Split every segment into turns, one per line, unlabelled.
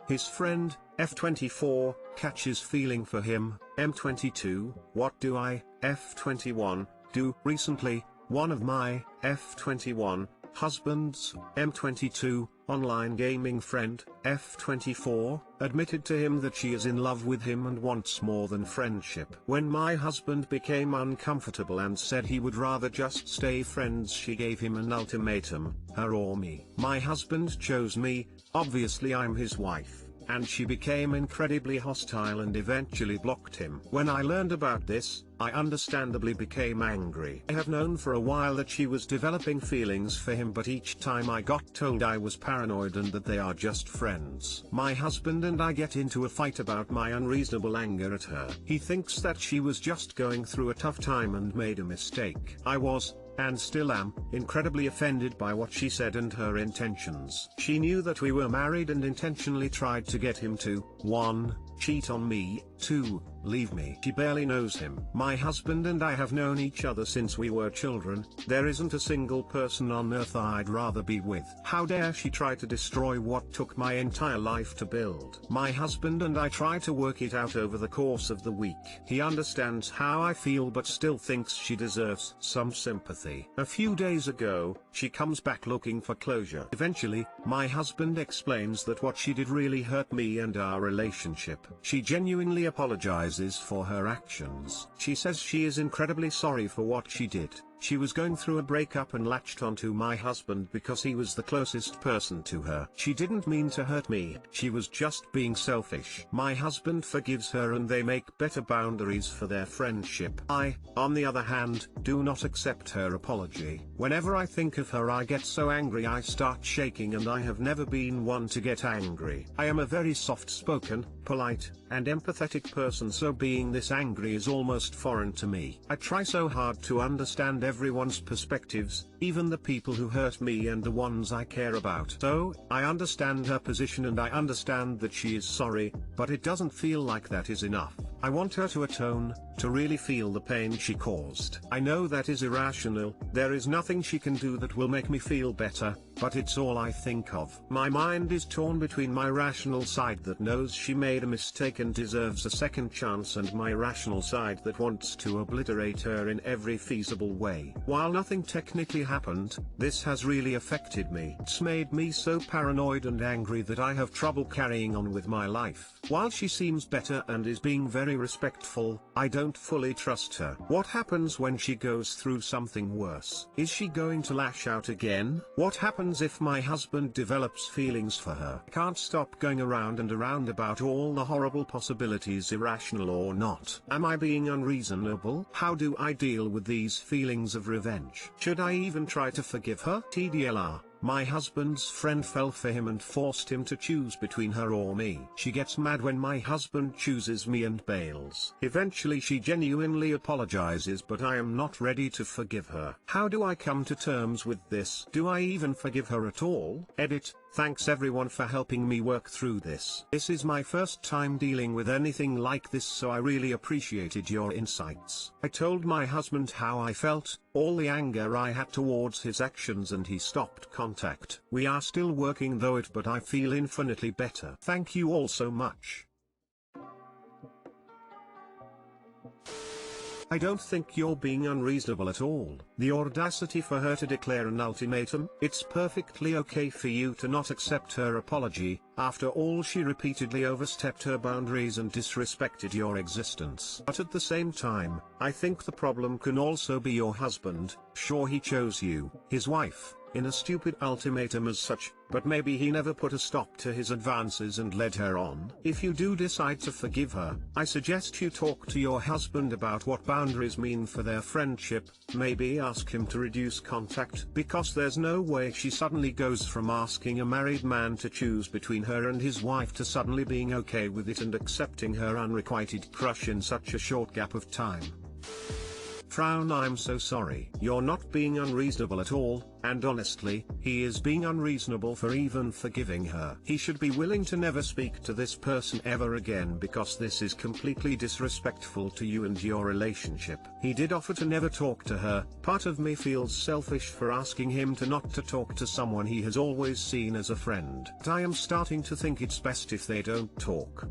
His friend, F24, catches feeling for him, M22, what do I, F21, do? Recently, one of my, F21, husband's, M22, online gaming friend, F24, admitted to him that she is in love with him and wants more than friendship. When my husband became uncomfortable and said he would rather just stay friends, she gave him an ultimatum, her or me. My husband chose me, obviously I'm his wife, and she became incredibly hostile and eventually blocked him. When I learned about this, I understandably became angry. I have known for a while that she was developing feelings for him, but each time I got told I was paranoid and that they are just friends. My husband and I get into a fight about my unreasonable anger at her. He thinks that she was just going through a tough time and made a mistake. I was, and still am, incredibly offended by what she said and her intentions. She knew that we were married and intentionally tried to get him to 1. Cheat on me, 2. Leave me. She barely knows him. My husband and I have known each other since we were children. There isn't a single person on earth I'd rather be with. How dare she try to destroy what took my entire life to build? My husband and I try to work it out over the course of the week. He understands how I feel but still thinks she deserves some sympathy. A few days ago, she comes back looking for closure. Eventually, my husband explains that what she did really hurt me and our relationship. She genuinely apologizes for her actions. She says she is incredibly sorry for what she did. She was going through a breakup and latched onto my husband because he was the closest person to her. She didn't mean to hurt me. She was just being selfish. My husband forgives her and they make better boundaries for their friendship. I, on the other hand, do not accept her apology. Whenever I think of her, I get so angry I start shaking, and I have never been one to get angry. I am a very soft-spoken, polite, and empathetic person, so being this angry is almost foreign to me. I try so hard to understand everyone's perspectives, even the people who hurt me and the ones I care about. So, I understand her position and I understand that she is sorry, but it doesn't feel like that is enough. I want her to atone, to really feel the pain she caused. I know that is irrational, there is nothing she can do that will make me feel better, but it's all I think of. My mind is torn between my rational side that knows she made a mistake and deserves a second chance, and my rational side that wants to obliterate her in every feasible way. While nothing technically happened, this has really affected me. It's made me so paranoid and angry that I have trouble carrying on with my life. While she seems better and is being very respectful, I don't fully trust her. What happens when she goes through something worse? Is she going to lash out again? What happens if my husband develops feelings for her? I can't stop going around and around about all the horrible possibilities, irrational or not. Am I being unreasonable? How do I deal with these feelings of revenge? Should I even try to forgive her? TDLR. My husband's friend fell for him and forced him to choose between her or me. She gets mad when my husband chooses me and bails. Eventually she genuinely apologizes, but I am not ready to forgive her. How do I come to terms with this? Do I even forgive her at all? Edit. Thanks everyone for helping me work through this. This is my first time dealing with anything like this, so I really appreciated your insights. I told my husband how I felt, all the anger I had towards his actions, and he stopped contact. We are still working through it, but I feel infinitely better. Thank you all so much. I don't think you're being unreasonable at all. The audacity for her to declare an ultimatum. It's perfectly okay for you to not accept her apology. After all, she repeatedly overstepped her boundaries and disrespected your existence. But at the same time, I think the problem can also be your husband. Sure, he chose you, his wife, in a stupid ultimatum as such, but maybe he never put a stop to his advances and led her on. If you do decide to forgive her, I suggest you talk to your husband about what boundaries mean for their friendship. Maybe ask him to reduce contact, because there's no way she suddenly goes from asking a married man to choose between her and his wife to suddenly being okay with it and accepting her unrequited crush in such a short gap of time. Frown. I'm so sorry. You're not being unreasonable at all, and honestly, he is being unreasonable for even forgiving her. He should be willing to never speak to this person ever again because this is completely disrespectful to you and your relationship. He did offer to never talk to her. Part of me feels selfish for asking him to not to talk to someone he has always seen as a friend. But I am starting to think it's best if they don't talk.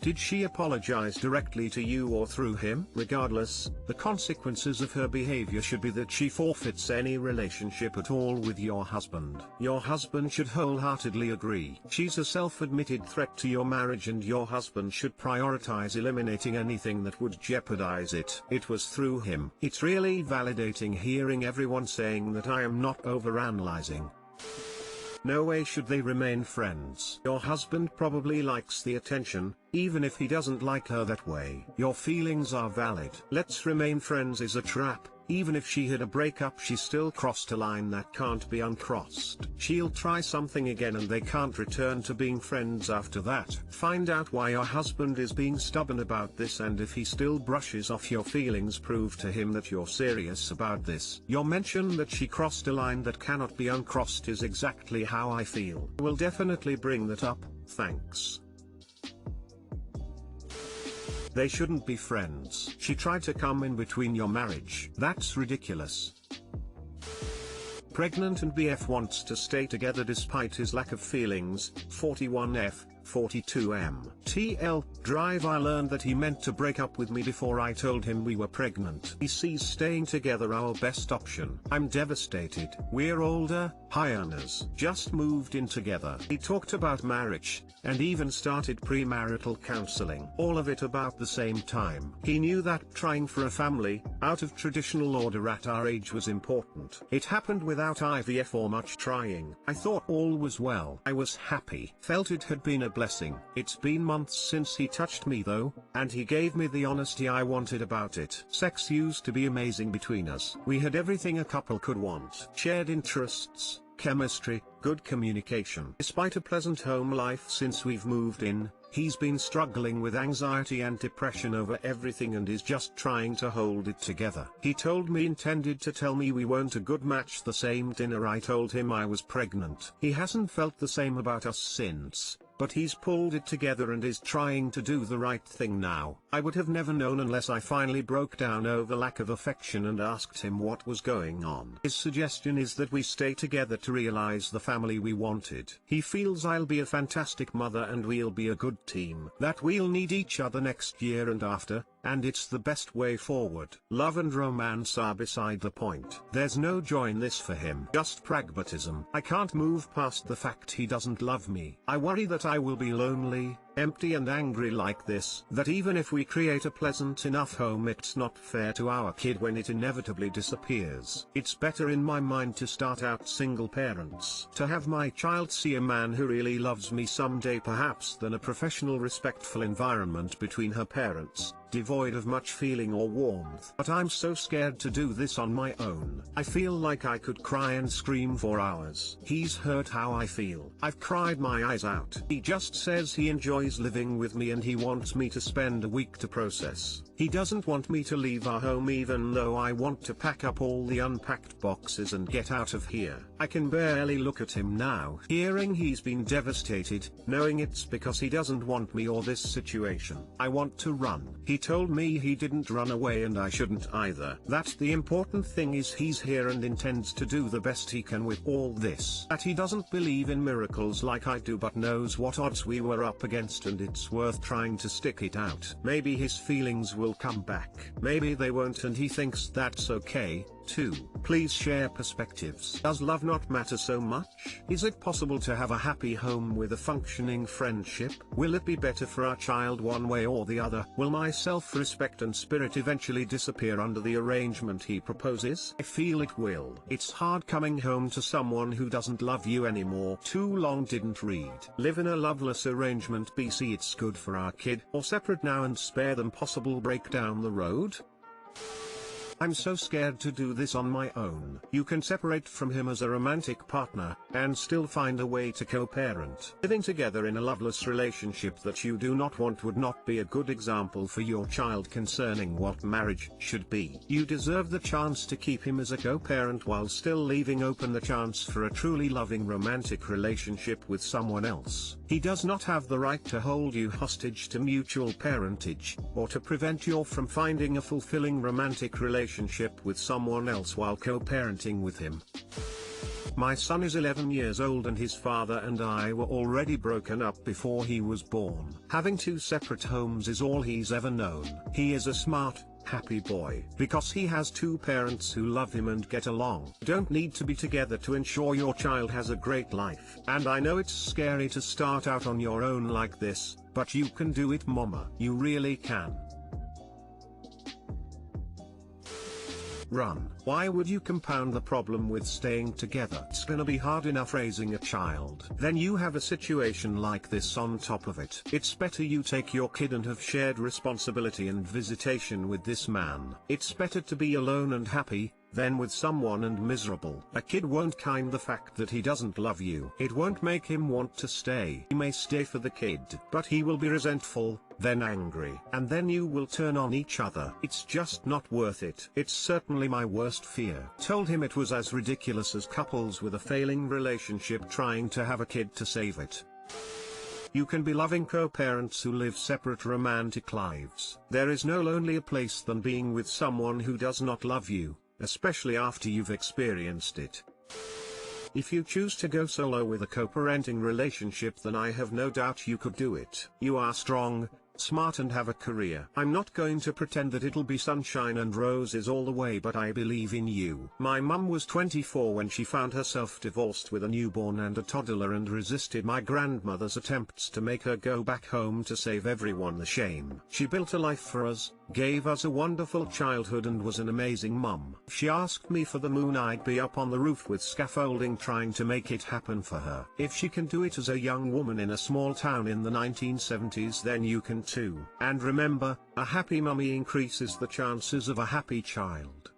Did she apologize directly to you or through him? Regardless, the consequences of her behavior should be that she forfeits any relationship at all with your husband. Your husband should wholeheartedly agree. She's a self-admitted threat to your marriage and your husband should prioritize eliminating anything that would jeopardize it. It was through him. It's really validating hearing everyone saying that I am not overanalyzing. No way should they remain friends. Your husband probably likes the attention, even if he doesn't like her that way. Your feelings are valid. Let's remain friends is a trap. Even if she had a breakup, she still crossed a line that can't be uncrossed. She'll try something again and they can't return to being friends after that. Find out why your husband is being stubborn about this, and if he still brushes off your feelings, prove to him that you're serious about this. Your mention that she crossed a line that cannot be uncrossed is exactly how I feel. We'll definitely bring that up, thanks. They shouldn't be friends. She tried to come in between your marriage. That's ridiculous. Pregnant and BF wants to stay together despite his lack of feelings. 41F, 42M. TL, drive. I learned that he meant to break up with me before I told him we were pregnant. He sees staying together our best option. I'm devastated. We're older, high earners, just moved in together. He talked about marriage, and even started premarital counseling. All of it about the same time. He knew that trying for a family, out of traditional order at our age was important. It happened without IVF or much trying. I thought all was well. I was happy. Felt it had been a blessing. It's been months since he touched me though, and he gave me the honesty I wanted about it. Sex used to be amazing between us. We had everything a couple could want. Shared interests, chemistry, good communication. Despite a pleasant home life since we've moved in, he's been struggling with anxiety and depression over everything and is just trying to hold it together. He told me intended to tell me we weren't a good match the same dinner I told him I was pregnant. He hasn't felt the same about us since, but he's pulled it together and is trying to do the right thing now. I would have never known unless I finally broke down over lack of affection and asked him what was going on. His suggestion is that we stay together to realize the family we wanted. He feels I'll be a fantastic mother and we'll be a good team. That we'll need each other next year and after, and it's the best way forward. Love and romance are beside the point. There's no joy in this for him. Just pragmatism. I can't move past the fact he doesn't love me. I worry that I will be lonely, empty and angry like this. That even if we create a pleasant enough home, it's not fair to our kid when it inevitably disappears. It's better in my mind to start out single parents. To have my child see a man who really loves me someday perhaps than a professional respectful environment between her parents, devoid of much feeling or warmth. But I'm so scared to do this on my own. I feel like I could cry and scream for hours. He's hurt how I feel. I've cried my eyes out. He just says he enjoys living with me and he wants me to spend a week to process. He doesn't want me to leave our home even though I want to pack up all the unpacked boxes and get out of here. I can barely look at him now. Hearing he's been devastated, knowing it's because he doesn't want me or this situation. I want to run. He told me he didn't run away and I shouldn't either. That the important thing is he's here and intends to do the best he can with all this. That he doesn't believe in miracles like I do but knows what odds we were up against and it's worth trying to stick it out. Maybe his feelings will come back. Maybe they won't and he thinks that's okay, too. Please share perspectives. Does love not matter so much? Is it possible to have a happy home with a functioning friendship? Will it be better for our child one way or the other? Will my self-respect and spirit eventually disappear under the arrangement he proposes? I feel it will. It's hard coming home to someone who doesn't love you anymore. Too long didn't read. Live in a loveless arrangement BC. It's good for our kid. Or separate now and spare them possible break down the road? I'm so scared to do this on my own. You can separate from him as a romantic partner, and still find a way to co-parent. Living together in a loveless relationship that you do not want would not be a good example for your child concerning what marriage should be. You deserve the chance to keep him as a co-parent while still leaving open the chance for a truly loving romantic relationship with someone else. He does not have the right to hold you hostage to mutual parentage, or to prevent you from finding a fulfilling romantic relationship with someone else while co-parenting with him. My son is 11 years old and his father and I were already broken up before he was born. Having two separate homes is all he's ever known. He is a smart, happy boy because he has two parents who love him and get along. You don't need to be together to ensure your child has a great life. And I know it's scary to start out on your own like this, but you can do it, mama. You really can. Run. Why would you compound the problem with staying together? It's gonna be hard enough raising a child. Then you have a situation like this on top of it. It's better you take your kid and have shared responsibility and visitation with this man. It's better to be alone and happy, than with someone and miserable. A kid won't kind the fact that he doesn't love you. It won't make him want to stay. He may stay for the kid, but he will be resentful, then angry, and then you will turn on each other. It's just not worth it. It's certainly my worst fear. Told him it was as ridiculous as couples with a failing relationship trying to have a kid to save it. You can be loving co-parents who live separate romantic lives. There is no lonelier place than being with someone who does not love you, especially after you've experienced it. If you choose to go solo with a co-parenting relationship, then I have no doubt you could do it. You are strong, smart and have a career. I'm not going to pretend that it'll be sunshine and roses all the way, but I believe in you. My mum was 24 when she found herself divorced with a newborn and a toddler and resisted my grandmother's attempts to make her go back home to save everyone the shame. She built a life for us, gave us a wonderful childhood and was an amazing mum. If she asked me for the moon, I'd be up on the roof with scaffolding trying to make it happen for her. If she can do it as a young woman in a small town in the 1970s, then you can too. And remember, a happy mummy increases the chances of a happy child.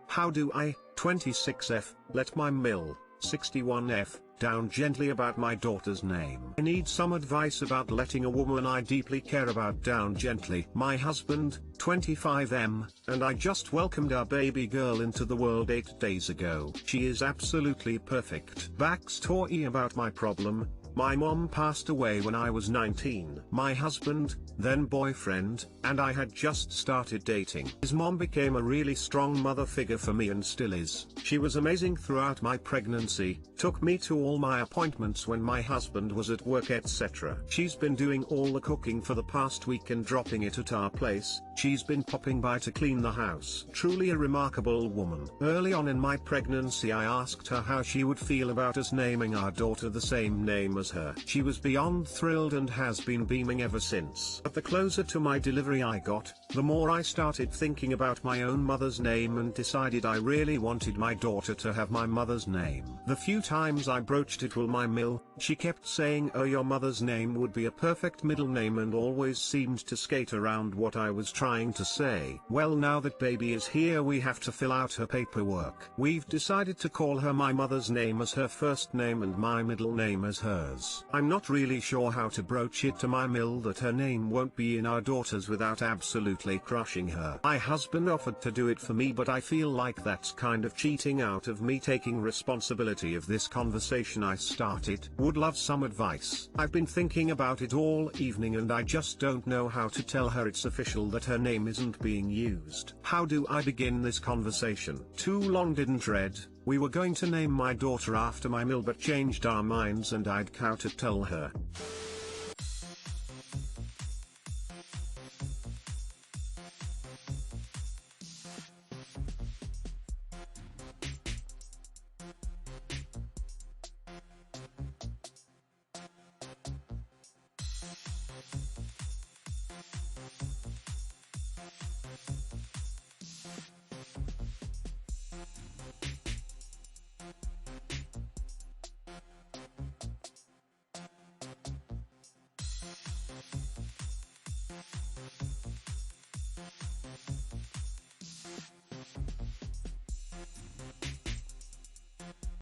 How do I, 26F, let my mill, 61F, down gently about my daughter's name? I need some advice about letting a woman I deeply care about down gently. My husband, 25M, and I just welcomed our baby girl into the world 8 days ago. She is absolutely perfect. Backstory about my problem: my mom passed away when I was 19. My husband, then boyfriend, and I had just started dating. His mom became a really strong mother figure for me and still is. She was amazing throughout my pregnancy, took me to all my appointments when my husband was at work, etc. She's been doing all the cooking for the past week and dropping it at our place. She's been popping by to clean the house. Truly a remarkable woman. Early on in my pregnancy, I asked her how she would feel about us naming our daughter the same name as her. She was beyond thrilled and has been beaming ever since. But the closer to my delivery I got, the more I started thinking about my own mother's name and decided I really wanted my daughter to have my mother's name. The few times I broached it, will my mill, she kept saying, oh, your mother's name would be a perfect middle name, and always seemed to skate around what I was trying to say. Well, now that baby is here, we have to fill out her paperwork. We've decided to call her my mother's name as her first name and my middle name as hers. I'm not really sure how to broach it to my mill that her name won't be in our daughter's without absolutely crushing her. My husband offered to do it for me, but I feel like that's kind of cheating out of me taking responsibility of this conversation I started. Would love some advice. I've been thinking about it all evening and I just don't know how to tell her it's official that her name isn't being used. How do I begin this conversation? Too long didn't read. We were going to name my daughter after my mill but changed our minds and I'd cow to tell her.